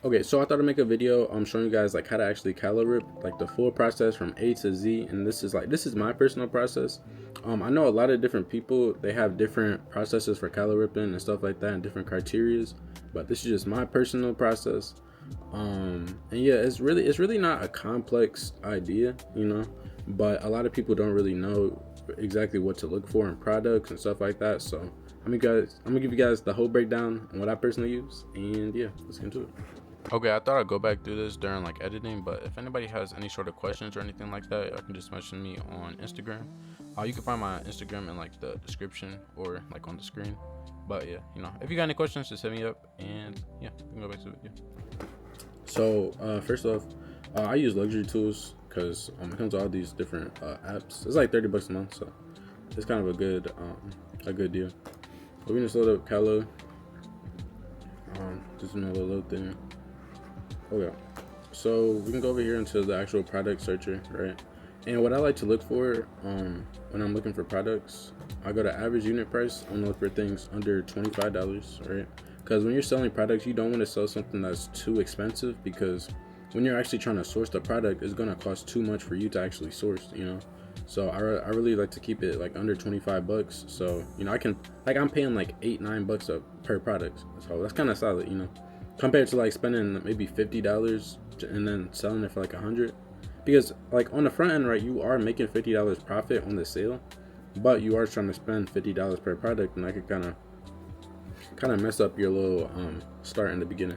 Okay, so I thought I'd make a video showing you guys like how to actually calo rip, like the full process from A to Z. And this is my personal process. I know a lot of different people, they have different processes for calo ripping and stuff like that and different criterias, but this is just my personal process. And yeah, it's really not a complex idea, but a lot of people don't really know exactly what to look for in products and stuff like that. So I'm gonna give you guys the whole breakdown on what I personally use, and yeah, let's get into it. Okay, I thought I'd go back through this during like editing, but if anybody has any sort of questions or anything like that, I can just mention me on Instagram. You can find my Instagram in like the description or like on the screen. But yeah, if you got any questions, just hit me up, and yeah, we can go back to the video. So first off, I use luxury tools because it comes with all these different apps. It's like $30 a month, so it's kind of a good deal. We're gonna just load up Kalo. Just another load thing. Okay, so we can go over here into the actual product searcher, right? And what I like to look for when I'm looking for products, I go to average unit price. I'm gonna look for things under $25, right? Because when you're selling products, you don't want to sell something that's too expensive, because when you're actually trying to source the product, it's gonna cost too much for you to actually source. So I really like to keep it like under $25. So I can, like, I'm paying like $8-9 per product, so that's kind of solid, compared to like spending maybe $50 and then selling it for like 100. Because like on the front end, right, you are making $50 profit on the sale, but you are trying to spend $50 per product, and that could kind of mess up your little start in the beginning.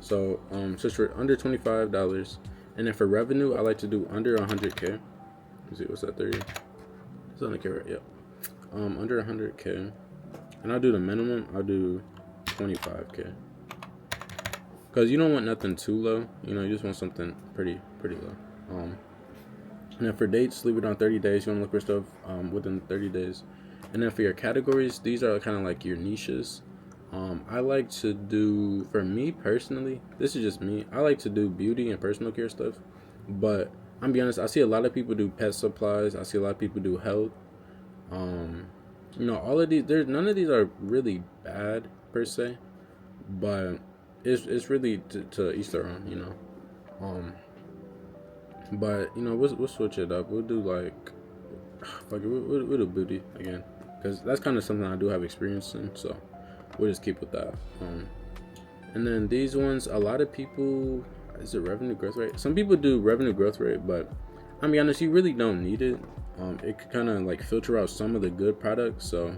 So just for under $25, and then for revenue, I like to do under 100K. Let's see, what's that, 30? It's 100K, right? Yep. Under 100K, and I'll do the minimum. I'll do 25K, because you don't want nothing too low. You just want something pretty low. And then for dates, leave it on 30 days. You want to look for stuff within 30 days. And then for your categories, these are kind of like your niches. I like to do, for me personally, this is just me, I like to do beauty and personal care stuff. But I'm be honest, I see a lot of people do pet supplies. I see a lot of people do health. All of these, there's none of these are really bad per se, but it's really to each their own. But we'll switch it up. We'll do like, fuck it, we'll do booty again, because that's kind of something I do have experience in. So we'll just keep with that. And then these ones, a lot of people, is it revenue growth rate? Some people do revenue growth rate, but I'm be honest, you really don't need it. It could kind of like filter out some of the good products. So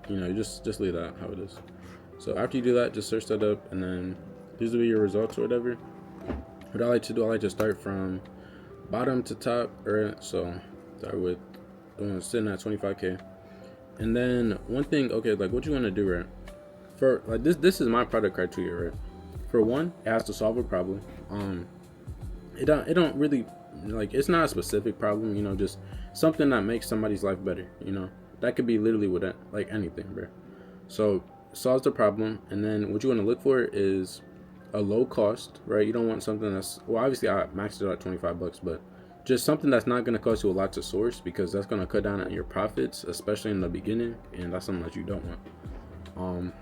just leave that how it is. So after you do that, just search that up, and then these will be your results or whatever. What I like to do, I like to start from bottom to top, right? So start with sitting at 25K. And then one thing, okay, like what you want to do, right? For like this is my product criteria, right? For one, it has to solve a problem. It don't really, like, it's not a specific problem, just something that makes somebody's life better. That could be literally with like anything, bro. So solves the problem. And then what you want to look for is a low cost, right? You don't want something that's, well, obviously I maxed it out at $25, but just something that's not going to cost you a lot to source, because that's going to cut down on your profits, especially in the beginning, and that's something that you don't want.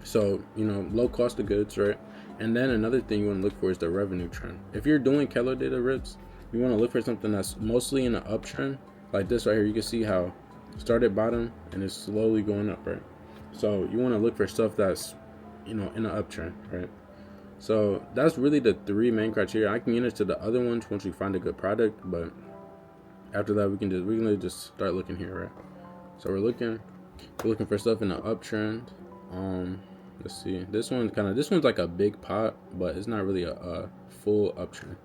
So low cost of goods, right? And then another thing you want to look for is the revenue trend. If you're doing Kalo data rips, you want to look for something that's mostly in an uptrend, like this right here. You can see how it started bottom and it's slowly going up, right? So you want to look for stuff that's in an uptrend, right? So that's really the three main criteria. I can get into the other ones once we find a good product, but after that we can just start looking here, right? So we're looking for stuff in the uptrend. Let's see. This one's like a big pot, but it's not really a full uptrend,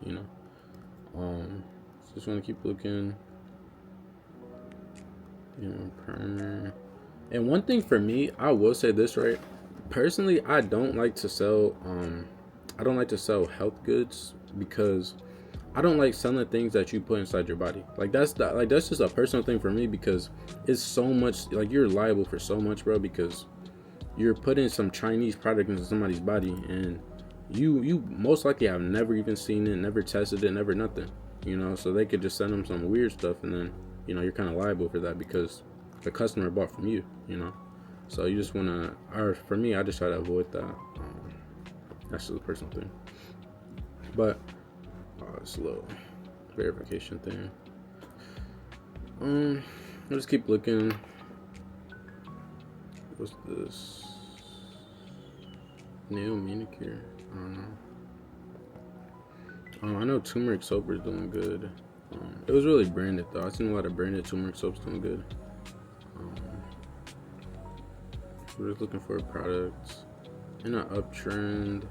Just want to keep looking. Primer. And one thing for me, I will say this, right? Personally, I don't like to sell health goods, because I don't like selling things that you put inside your body. Like that's just a personal thing for me, because it's so much, like, you're liable for so much, bro, because you're putting some Chinese product into somebody's body, and you most likely have never even seen it, never tested it, never nothing. So they could just send them some weird stuff, and then you're kind of liable for that, because the customer bought from you. So you just want to, or for me, I just try to avoid that. That's just a personal thing. But it's a little verification thing. I'll just keep looking. What's this? Nail manicure. I don't know. I know turmeric soap is doing good. It was really branded though. I've seen a lot of branded turmeric soaps doing good. We're just looking for products in an uptrend.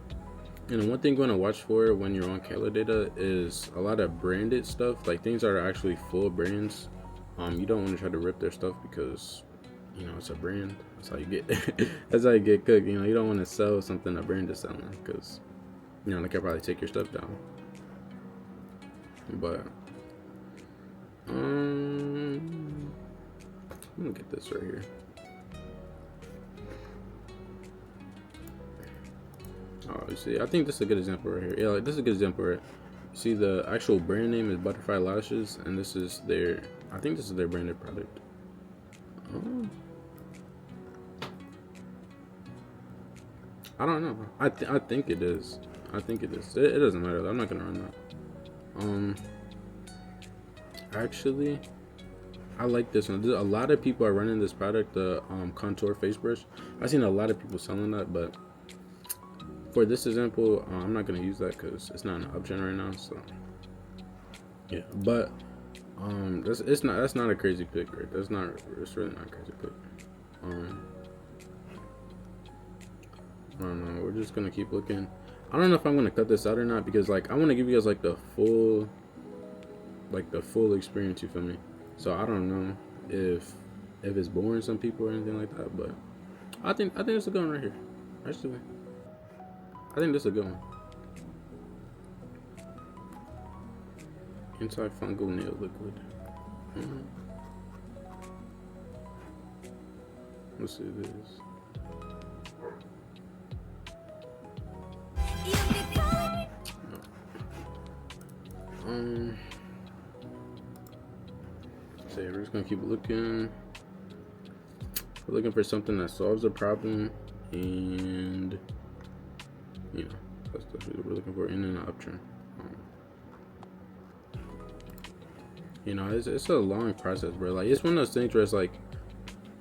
And one thing you want to watch for when you're on Kalo data is a lot of branded stuff, like things that are actually full brands. You don't want to try to rip their stuff because, you know, it's a brand. That's how you get that's how you get cooked. You know, you don't want to sell something a brand is selling because, you know, they can probably take your stuff down. But I'm gonna get this right here. Oh, you see, I think this is a good example right here. Yeah, like this is a good example, right? You see, the actual brand name is Butterfly Lashes, and this is their, I think this is their branded product. I don't know. I think it is. I think it is. It doesn't matter. I'm not gonna run that. Actually, I like this one. A lot of people are running this product, the contour face brush. I've seen a lot of people selling that, but for this example, I'm not gonna use that because it's not an uptrend right now. So yeah, but that's not a crazy pick, right? It's really not a crazy pick. I don't know. We're just gonna keep looking. I don't know if I'm gonna cut this out or not because like I want to give you guys like the full experience. You feel me? So I don't know if it's boring some people or anything like that, but I think it's a good one right here. Actually, I think this is a good one. Antifungal nail liquid. Let's see this. So yeah, we're just gonna keep looking. We're looking for something that solves the problem, and you know, that's what we're looking for in an uptrend. You know, it's a long process, bro. Like it's one of those things where it's like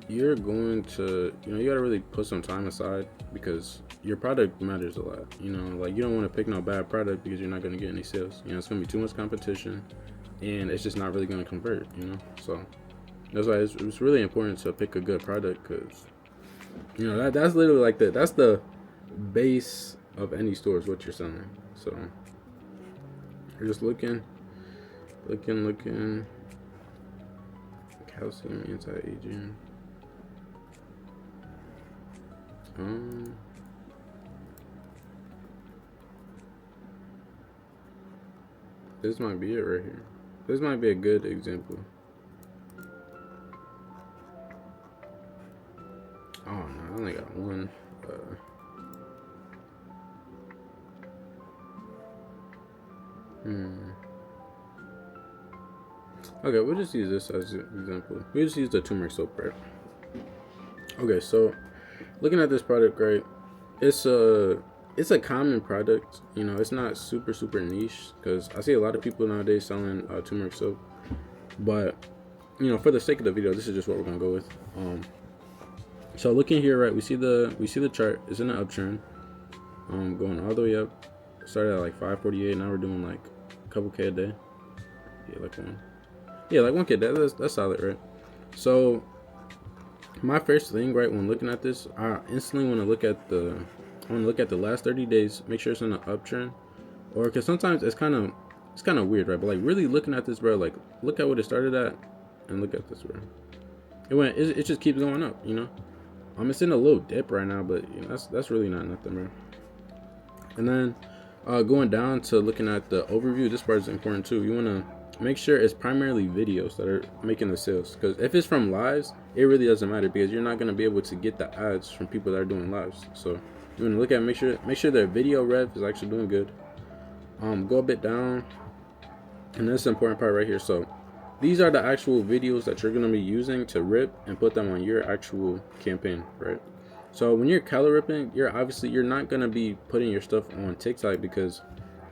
you're going to, you know, you gotta really put some time aside because your product matters a lot. You know, like you don't want to pick no bad product because you're not gonna get any sales. You know, it's gonna be too much competition, and it's just not really gonna convert. You know, so that's why it's really important to pick a good product because, you know, that's literally like that's the base of any store is what you're selling. So you're just looking. Calcium anti-aging. This might be it right here. This might be a good example. Oh no, I only got one. Okay, we'll just use this as an example. We just use the turmeric soap, right? Okay, so looking at this product, right? It's a common product. You know, it's not super niche because I see a lot of people nowadays selling turmeric soap. But you know, for the sake of the video, this is just what we're gonna go with. So looking here, right? We see the chart. It's in an uptrend. Going all the way up. Started at like 548. Now we're doing like a couple K a day. Yeah, like one. Yeah, like 1K. That's solid, right? So my first thing, right, when looking at this, I instantly want to look at the last 30 days. Make sure it's in an uptrend, or because sometimes it's kind of weird, right? But like really looking at this, bro, like look at what it started at, and look at this, bro. It just keeps going up, you know. It's in a little dip right now, but you know, that's really not nothing, bro. And then going down to looking at the overview, this part is important too. You want to make sure it's primarily videos that are making the sales, because if it's from lives, it really doesn't matter because you're not going to be able to get the ads from people that are doing lives. So you want to look at make sure their video rev is actually doing good. Go a bit down, and that's the important part right here. So these are the actual videos that you're going to be using to rip and put them on your actual campaign, right? So when you're Kalo ripping, you're not gonna be putting your stuff on TikTok because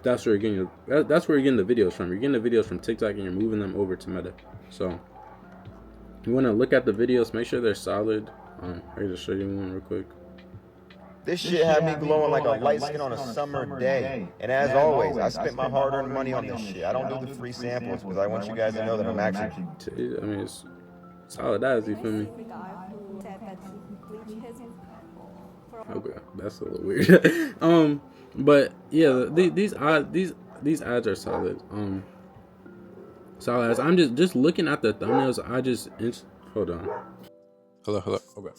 that's where you're getting that's where you're getting the videos from. You're getting the videos from TikTok and you're moving them over to Meta. So you want to look at the videos, make sure they're solid. I can just show you one real quick. This shit had me glowing like a light skin on a summer day. And as always, I spent my hard-earned money on this shit. I don't do the free samples because I want you guys to know that I'm actually... I mean, it's solid as, you feel me? Okay, that's a little weird. But yeah, these ads are solid. Solid as. I'm just looking at the thumbnails. Hold on. Hello. Okay.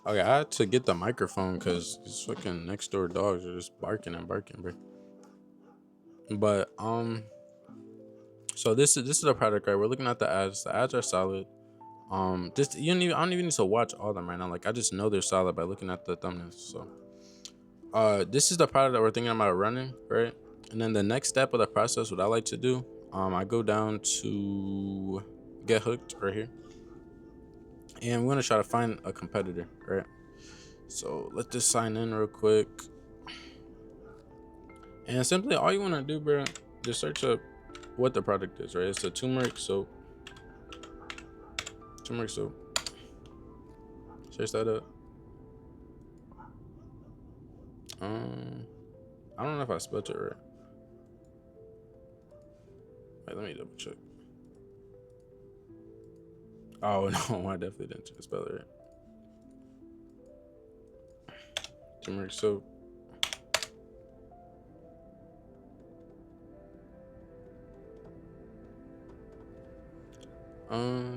Okay, I had to get the microphone because these fucking next door dogs are just barking, bro. But so this is the product, right? We're looking at the ads. The ads are solid. I don't even need to watch all of them right now. Like, I just know they're solid by looking at the thumbnails. So this is the product that we're thinking about running, right? And then the next step of the process, what I like to do, I go down to get hooked right here, and we're gonna try to find a competitor, right? So let's just sign in real quick, and simply all you want to do, bro, just search up what the product is, right? It's a turmeric soap. Search that up. I don't know if I spelled it right. Wait, let me double check. Oh no, I definitely didn't spell it right. Turmeric soap.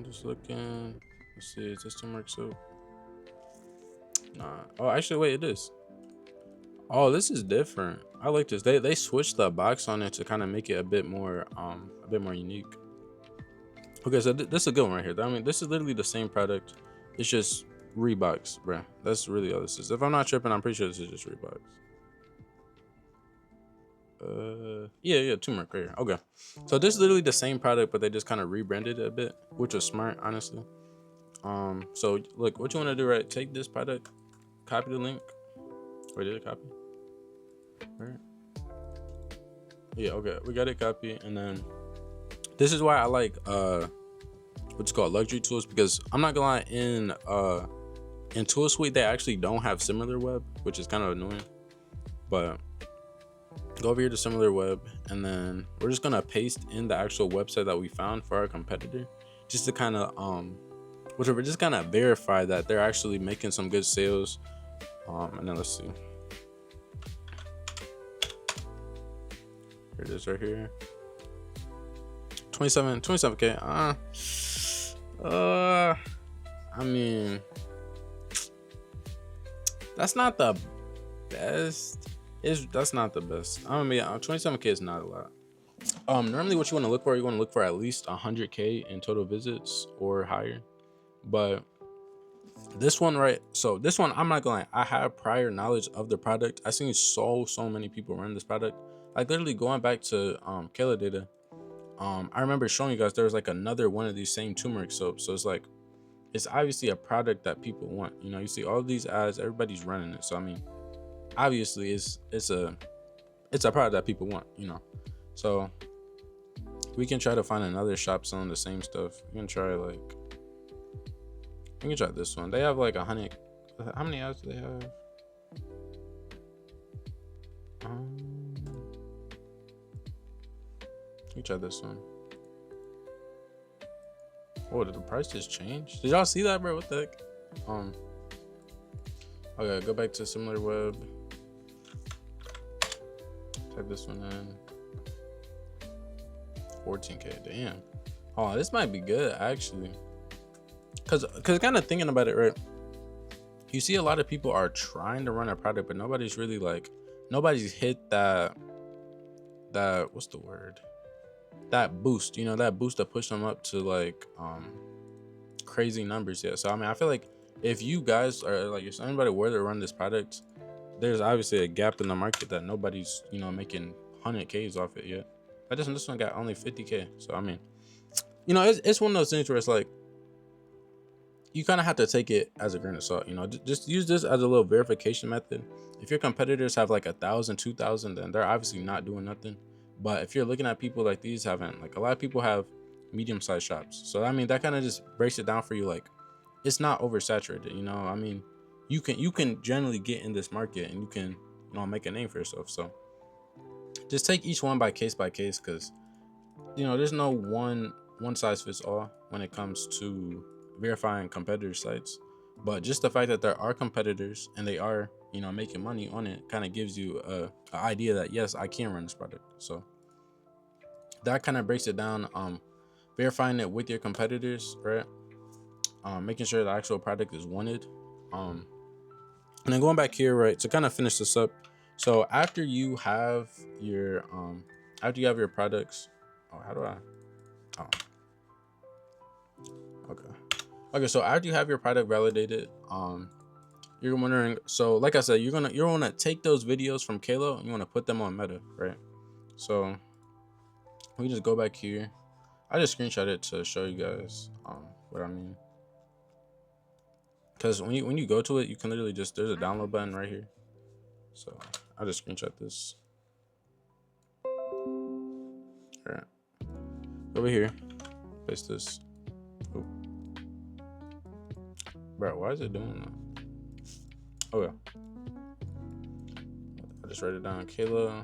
Just looking. Let's see, is this turmeric soap? Nah. Oh, actually, wait, it is. Oh, this is different. I like this. They switched the box on it to kind of make it a bit more unique. Okay, so this is a good one right here. I mean, this is literally the same product. It's just Reeboks, bruh. That's really all this is. If I'm not tripping, I'm pretty sure this is just Reeboks. Yeah, turmeric right here. Okay, so this is literally the same product, but they just kind of rebranded it a bit, which was smart, honestly. So look, what you want to do, right? Take this product, copy the link. Wait, did it copy? Right. Yeah, okay, we got it copy, and then this is why I like what's called luxury tools, because I'm not gonna lie, in Tool Suite they actually don't have similar web, which is kind of annoying. But go over here to similar web, and then we're just gonna paste in the actual website that we found for our competitor, just to kind of just kind of verify that they're actually making some good sales. And then let's see. Here it is right here. 27k. I mean, that's not the best. That's not the best. I mean, 27k is not a lot. Normally what you want to look for, you want to look for at least 100k in total visits or higher. But this one, right? So this one, I'm not gonna lie, I have prior knowledge of the product. I've seen so many people run this product. Like, literally going back to Kalo data. I remember showing you guys there was like another one of these same turmeric soaps. So it's like, it's obviously a product that people want. You know, you see all these ads, everybody's running it. So I mean, obviously it's a product that people want, you know. So we can try to find another shop selling the same stuff. We can try this one. They have like 100. How many ads do they have? We try this one. Oh, did the price just change? Did y'all see that, bro? What the heck? Okay, go back to similar web. Type this one in. 14k. Damn. Oh, this might be good actually. Cause kind of thinking about it, right? You see a lot of people are trying to run a product, but nobody's really nobody's hit that what's the word? That boost, you know, that boost that pushed them up to crazy numbers yet. So I mean, I feel like if you guys are like, if anybody were to run this product, there's obviously a gap in the market that nobody's, you know, making 100Ks off it yet. But this one got only 50K. So I mean, you know, it's one of those things where it's like, you kind of have to take it as a grain of salt. You know, just use this as a little verification method. If your competitors have like 1,000, 2,000, then they're obviously not doing nothing. But if you're looking at people like these having, like, a lot of people have medium-sized shops, so I mean that kind of just breaks it down for you. Like, it's not oversaturated. You know, I mean, you can generally get in this market and you can, make a name for yourself. So just take each one by case, because there's no one size fits all when it comes to verifying competitor sites. But just the fact that there are competitors and they are, making money on it, kind of gives you a idea that yes, I can run this product. So that kind of breaks it down. Verifying it with your competitors, right? Making sure the actual product is wanted. And then going back here, right, to kind of finish this up. So after you have your products, how do I? Oh, okay. So after you have your product validated, you're wondering. So like I said, you're gonna take those videos from Kalo and you want to put them on Meta, right? So we just go back here. I just screenshot it to show you guys what I mean. Because when you go to it, you can literally there's a download button right here. So I'll just screenshot this. All right, over here, paste this. Oh. Bro, why is it doing that? Oh yeah, I just write it down. Kalo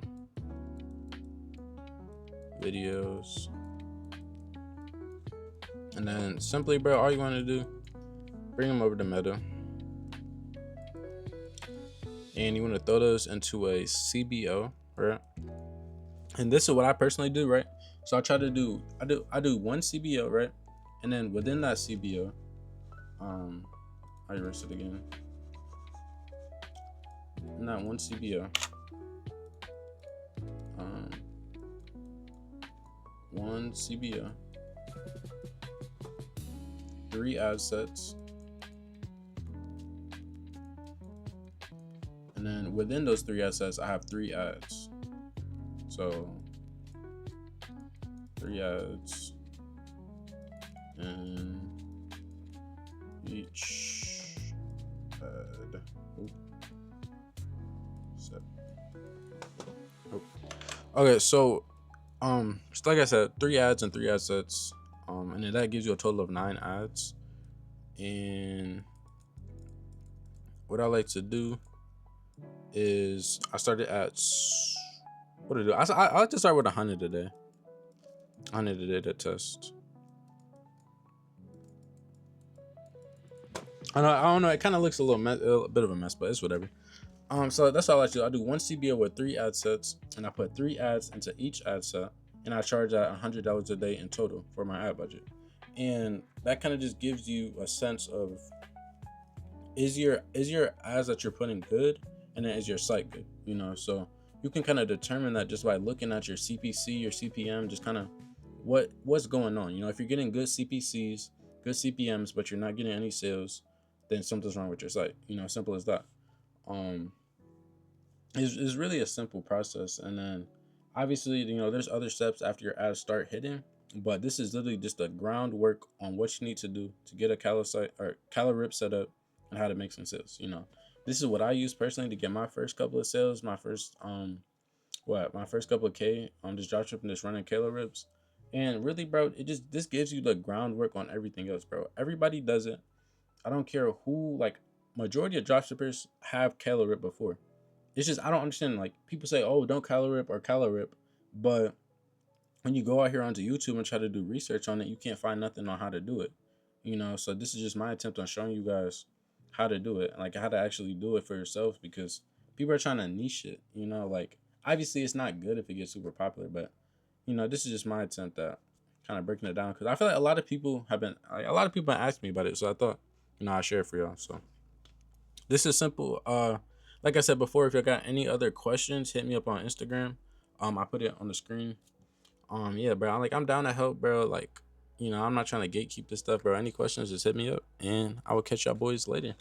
videos, and then simply, bro, all you want to do, bring them over to Meta, and you want to throw those into a CBO, right? And this is what I personally do, right? So I do one CBO, right? And then within that CBO, I erase it again. In that one CBO, one CBO, 3 ad sets, and then within those 3 ad sets, I have 3 ads. So 3 ads, and each ad. Okay, so like I said, 3 ads and 3 ad sets, and then that gives you a total of 9 ads. And what I like to do is I started at what to do. I like to start with 100 a day. 100 a day to test. I don't know. It kind of looks a bit of a mess, but it's whatever. So that's all I do. I do one CBO with 3 ad sets, and I put 3 ads into each ad set, and I charge at $100 a day in total for my ad budget. And that kind of just gives you a sense of is your ads that you're putting good, and then is your site good? So you can kind of determine that just by looking at your CPC, your CPM, just kind of what's going on. If you're getting good CPCs, good CPMs, but you're not getting any sales, then something's wrong with your site. Simple as that. Is really a simple process. And then obviously, there's other steps after your ads start hitting, but this is literally just the groundwork on what you need to do to get a Kalo site or Kalo rip set up and how to make some sales. This is what I use personally to get my first couple of sales, my first couple of K, just dropshipping, just running Kalo rips. And really, bro, this gives you the groundwork on everything else, bro. Everybody does it. I don't care who, like, majority of dropshippers have Kalo rip before. It's just I don't understand. Like, people say, "Oh, don't Kalo rip or Kalo rip," but when you go out here onto YouTube and try to do research on it, you can't find nothing on how to do it. So this is just my attempt on showing you guys how to do it, like how to actually do it for yourselves, because people are trying to niche it. Like, obviously it's not good if it gets super popular, but this is just my attempt at kind of breaking it down, because I feel like a lot of people have asked me about it, so I thought I'd share it for y'all. So this is simple. Like I said before, if you got any other questions, hit me up on Instagram. I put it on the screen. Yeah, bro. I'm down to help, bro. Like, I'm not trying to gatekeep this stuff, bro. Any questions, just hit me up, and I will catch y'all boys later.